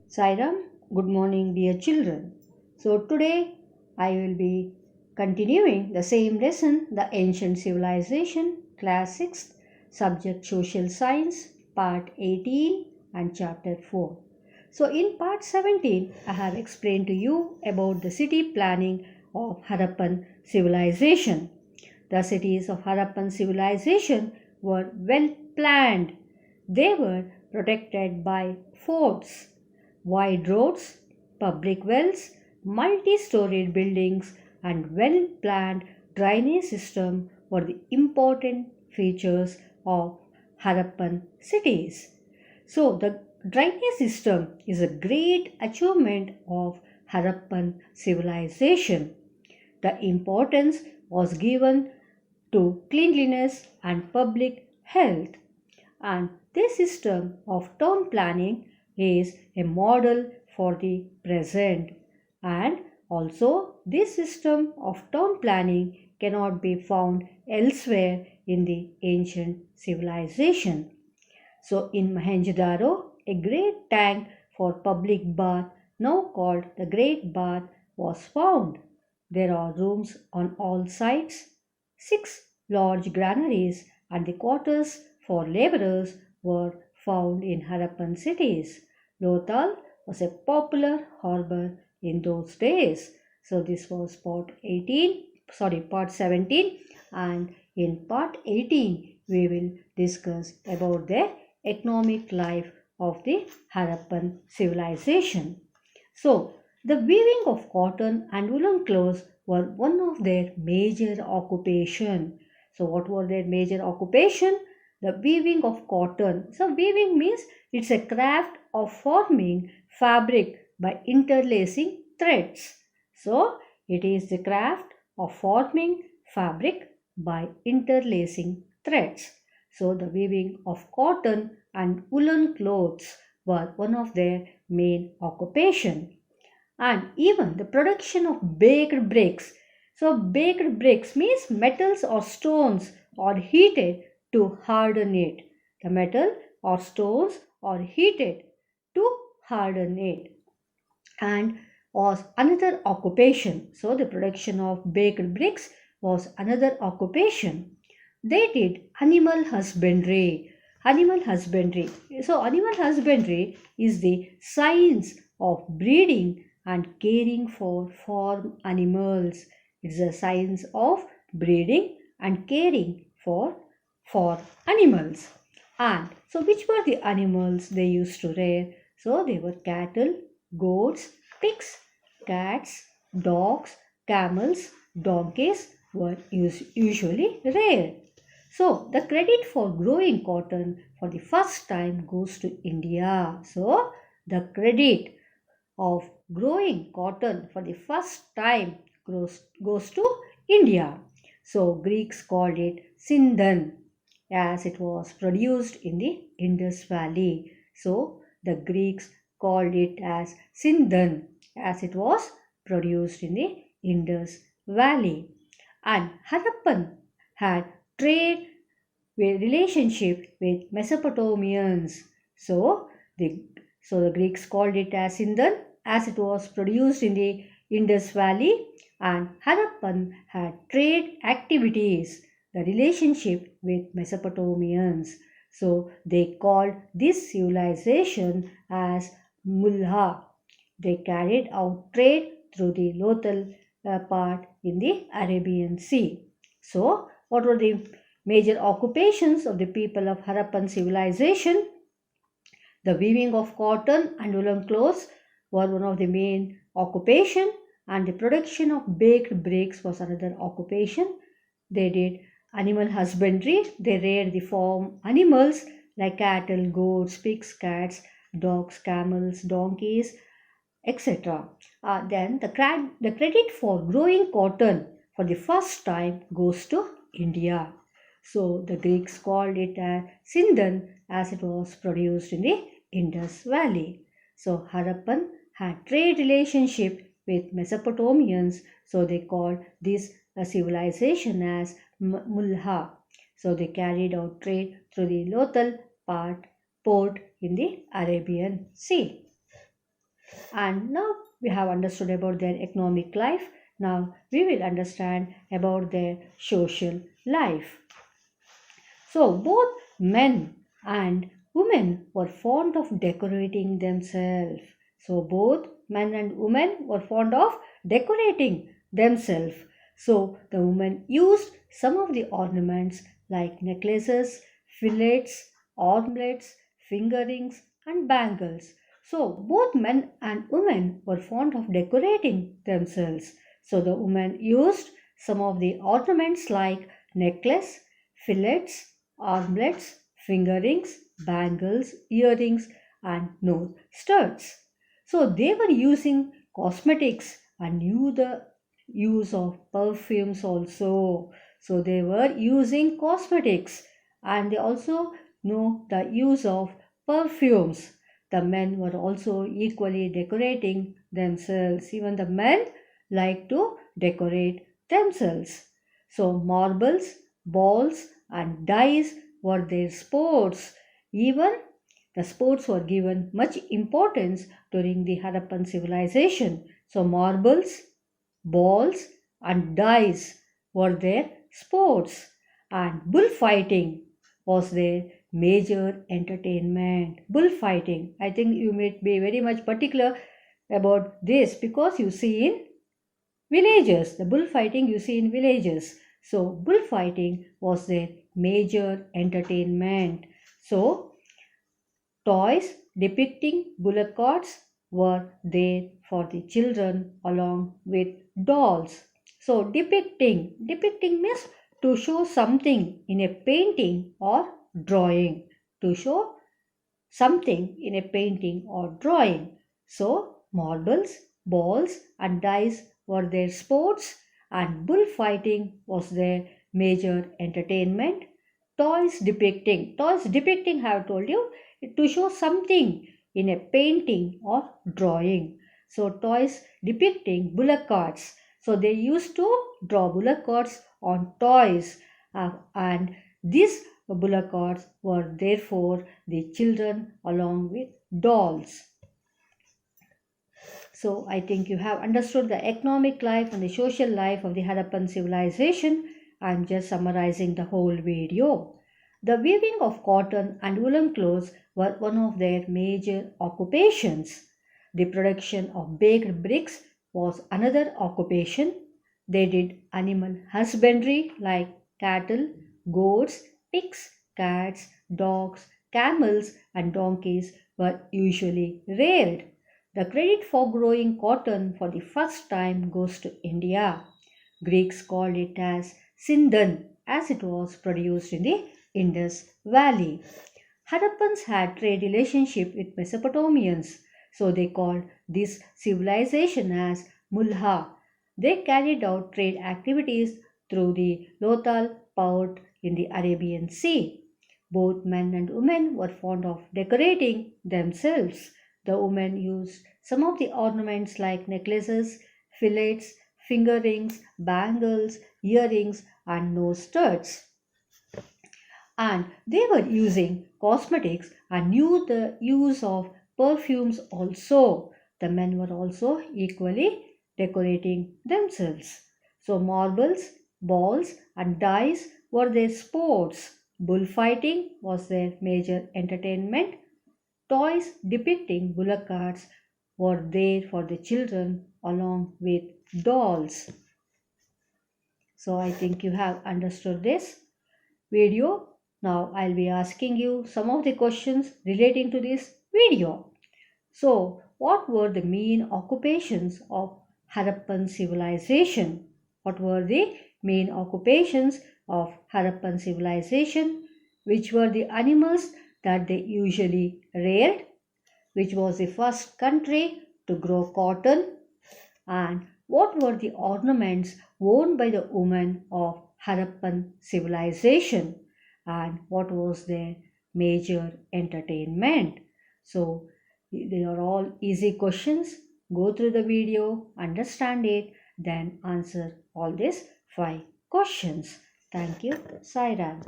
Sairam, good morning, dear children. So, today I will be continuing the same lesson, the ancient civilization, class 6th, subject social science, part 18 and chapter 4. So, in part 17, I have explained to you about the city planning of Harappan civilization. The cities of Harappan civilization were well planned. They were protected by forts, wide roads, public wells, multi-storied buildings, and well-planned drainage system were the important features of Harappan cities. So the drainage system is a great achievement of Harappan civilization. The importance was given to cleanliness and public health, and this system of town planning is a model for the present. And also, this system of town planning cannot be found elsewhere in the ancient civilization. So, in Mohenjo-daro, a great tank for public bath, now called the Great Bath, was found. There are rooms on all sides, six large granaries, and the quarters for laborers were found in Harappan cities. Lothal was a popular harbor in those days. So this was part 17, and in part 18 we will discuss about the economic life of the Harappan civilization. So, the weaving of cotton and woolen clothes were one of their major occupation. So, what were their major occupation? The weaving of cotton. So, weaving means it's a craft of forming fabric by interlacing threads. So, it is the craft of forming fabric by interlacing threads. So, the weaving of cotton and woolen clothes were one of their main occupation. And even the production of baked bricks. So, baked bricks means metals or stones are heated to harden it. The metal or stones are heated to harden it, and was another occupation. So, the production of baked bricks was another occupation. They did animal husbandry. Animal husbandry. So, animal husbandry is the science of breeding and caring for farm animals. It's the science of breeding and caring for farm animals. And so, which were the animals they used to rear? So, they were cattle, goats, pigs, cats, dogs, camels, donkeys were usually reared. So, the credit for growing cotton for the first time goes to India. So, the credit of growing cotton for the first time goes to India. So, Greeks called it Sindhan as it was produced in the Indus Valley. So, the Greeks called it as Sindhan as it was produced in the Indus Valley. And Harappan had trade relationship with Mesopotamians. So the Greeks called it as Sindhan as it was produced in the Indus Valley, and Harappan had trade activities, the relationship with Mesopotamians. So they called this civilization as Mulha. They carried out trade through the Lothal part in the Arabian Sea. So, what were the major occupations of the people of Harappan civilization? The weaving of cotton and woolen clothes were one of the main occupation, and the production of baked bricks was another occupation. They did animal husbandry. They reared the farm animals like cattle, goats, pigs, cats, dogs, camels, donkeys, etc. Then the credit for growing cotton for the first time goes to India. So the Greeks called it Sindhan as it was produced in the Indus Valley. So Harappan had trade relationship with Mesopotamians, so they called this civilization as Mulha. So they carried out trade through the Lothal port in the Arabian Sea. And now we have understood about their economic life. Now we will understand about their social life. So both men and women were fond of decorating themselves. So both men and women were fond of decorating themselves. So the women used some of the ornaments like necklaces, fillets, armlets, finger rings, and bangles. So both men and women were fond of decorating themselves. So the women used some of the ornaments like necklace, fillets, armlets, finger rings, bangles, earrings, and nose studs. So they were using cosmetics and knew the use of perfumes also. So they were using cosmetics and they also know the use of perfumes. The men were also equally decorating themselves. Even the men like to decorate themselves. So marbles, balls, and dice were their sports. Even the sports were given much importance during the Harappan civilization. So marbles, balls, and dice were their sports, and bullfighting was their major entertainment. Bullfighting, I think you may be very much particular about this because you see in villages, the bullfighting you see in villages. So, bullfighting was their major entertainment. So, toys depicting bullock carts were there for the children along with dolls. So, depicting means to show something in a painting or drawing. To show something in a painting or drawing. So, marbles, balls, and dice were their sports, and bullfighting was their major entertainment. Toys depicting, I have told you, to show something in a painting or drawing. So, toys depicting bullock carts. So, they used to draw bullock carts on toys, and these bullock carts were therefore the children along with dolls. So I think you have understood the economic life and the social life of the Harappan civilization. I am just summarizing the whole video. The weaving of cotton and woolen clothes were one of their major occupations. The production of baked bricks was another occupation. They did animal husbandry like cattle, goats, pigs, cats, dogs, camels, and donkeys were usually reared. The credit for growing cotton for the first time goes to India. Greeks called it as Sindhan as it was produced in the Indus Valley. Harappans had trade relationship with Mesopotamians, so they called this civilization as Mulha. They carried out trade activities through the Lothal port in the Arabian Sea. Both men and women were fond of decorating themselves. The women used some of the ornaments like necklaces, fillets, finger rings, bangles, earrings, and nose studs. And they were using cosmetics and knew the use of perfumes also. The men were also equally decorating themselves. So, marbles, balls, and dice were their sports. Bullfighting was their major entertainment. Toys depicting bullock carts were there for the children along with dolls. So I think you have understood this video. Now I'll be asking you some of the questions relating to this video. So, what were the main occupations of Harappan civilization? What were the main occupations of Harappan civilization? Which were the animals that they usually reared? Which was the first country to grow cotton? And what were the ornaments worn by the women of Harappan civilization? And what was their major entertainment? So, they are all easy questions. Go through the video, understand it, then answer all these 5 questions. Thank you. Sairam.